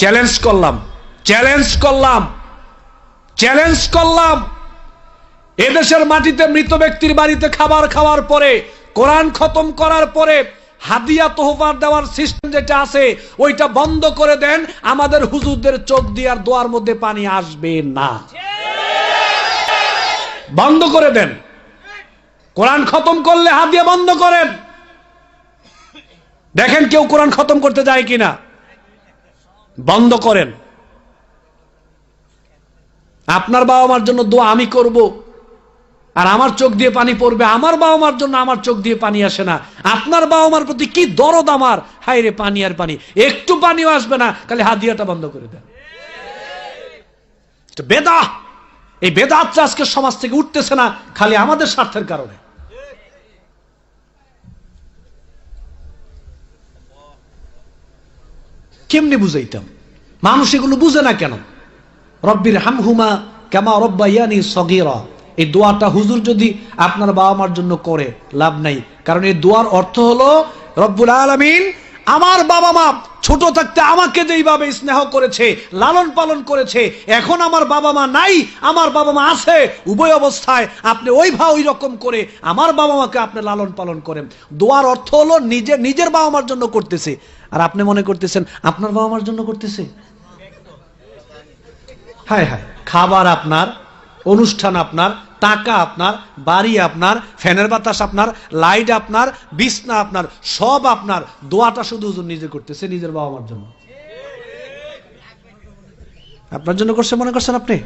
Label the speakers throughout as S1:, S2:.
S1: Challenge করলাম, challenge করলাম, challenge করলাম, এদেশের মাটিতে মৃত ব্যক্তির বাড়িতে খাবার খাওয়ার পরে, কোরআন খতম করার পরে হাদিয়া তোহফার দেওয়ার সিস্টেম যেটা আছে ওইটা বন্ধ করে দেন। আমাদের হুজুরদের চোখ দিয়ে আর দোয়ার মধ্যে পানি আসবে না, বন্ধ করে দেন। কোরআন খতম করলে হাদিয়া বন্ধ করেন। দেখেন কেউ কোরআন খতম করতে যায় কিনা, বন্ধ করেন। আপনার বাবা মার জন্য দোয়া আমি করব, আর আমার চোখ দিয়ে পানি পড়বে। আমার বাবা মার জন্য আমার চোখ দিয়ে পানি আসে না। আপনার বাবা মার প্রতি কি দরদ আমার, হায় রে পানি আর পানি, একটু পানিও আসবে না, খালি হাদিয়াটা বন্ধ করে দেন। বেদাত, এই বেদাতটা আজকে সমাজ থেকে উঠতেছে না, খালি আমাদের স্বার্থের কারণে। কেমনে বুঝাইতাম, মানুষ এগুলো বুঝে না কেন? রব্বির হামহুমা কামা রব্বায়ানি সগীরা, এই দোয়াটা হুজুর যদি আপনার বাবা মার জন্য করে লাভ নাই, কারণ এই দোয়ার অর্থ হলো রব্বুল আলামিন আমার বাবা মা ছোট থাকতে আমাকে যেইভাবে স্নেহ করেছে, লালন পালন করেছে, এখন আমার বাবা মা নাই, আমার বাবা মা আছে, উভয় অবস্থায় আপনি ওইভাবে ওই রকম করে আমার বাবা মাকে আপনি লালন পালন করেন। দোয়ার অর্থ হলো নিজের বাবা মার জন্য করতেছে, আর আপনি মনে করতেছেন আপনার বাবা মার জন্য করতেছে। হায় হায়, খাবার আপনার, অনুষ্ঠান আপনার, টাকা আপনার, বাড়ি আপনার, ফ্যানের বাতাস আপনার, লাইট আপনার, বিছনা আপনার, সব আপনার। দোয়াটা শুধু হুজুর নিজে করতেছে, নিজের বাবা মার জন্য। আপনার জন্য করছে মনে করছেন আপনি?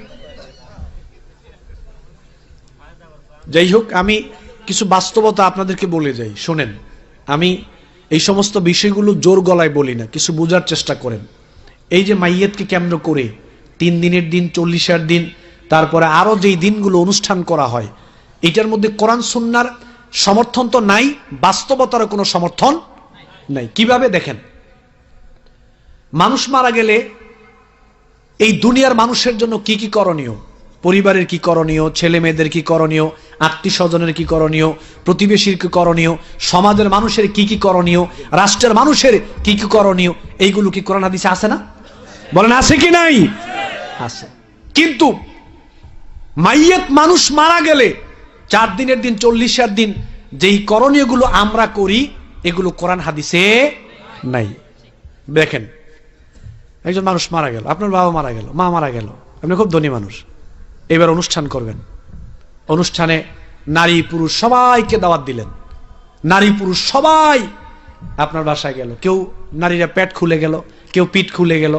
S1: যাই হোক, আমি কিছু বাস্তবতা আপনাদেরকে বলে যাই, শোনেন। আমি এই সমস্ত বিষয়গুলো জোর গলায় বলি না, কিছু বোঝার চেষ্টা করেন। এই যে মাইয়াতকে কেন্দ্র করে 3 দিনের দিন, 40 দিন, তারপরে আরো যেই দিনগুলো অনুষ্ঠান করা হয়, এটার মধ্যে কোরআন সুন্নাহর সমর্থন তো নাই, বাস্তবতার কোনো সমর্থন নাই। কিভাবে দেখেন, মানুষ মারা গেলে এই দুনিয়ার মানুষের জন্য কি কি করণীয়, পরিবারের কি করণীয়, ছেলে মেয়েদের কি করণীয়, আত্মীয় স্বজনের কি করণীয়, প্রতিবেশীর কি করণীয়, সমাজের মানুষের কি কি করণীয়, রাষ্ট্রের মানুষের কি কি করণীয়, এইগুলো কি কোরআন হাদিসে আছে না? বলেন আছে কি নাই? আছে। কিন্তু মাইয়াত মানুষ মারা গেলে 4 দিনের দিন, 40 দিন যেই করণীয়গুলো আমরা করি, এগুলো কোরআন হাদিসে নাই। দেখেন, একজন মানুষ মারা গেল, আপনার বাবা মারা গেল, মা মারা গেল, আপনি খুব ধনী মানুষ, এবার অনুষ্ঠান করবেন। অনুষ্ঠানে নারী পুরুষ সবাইকে দাওয়াত দিলেন, নারী পুরুষ সবাই আপনার বাসায় গেল। কেউ নারীরা পেট খুলে গেল, কেউ পিঠ খুলে গেল,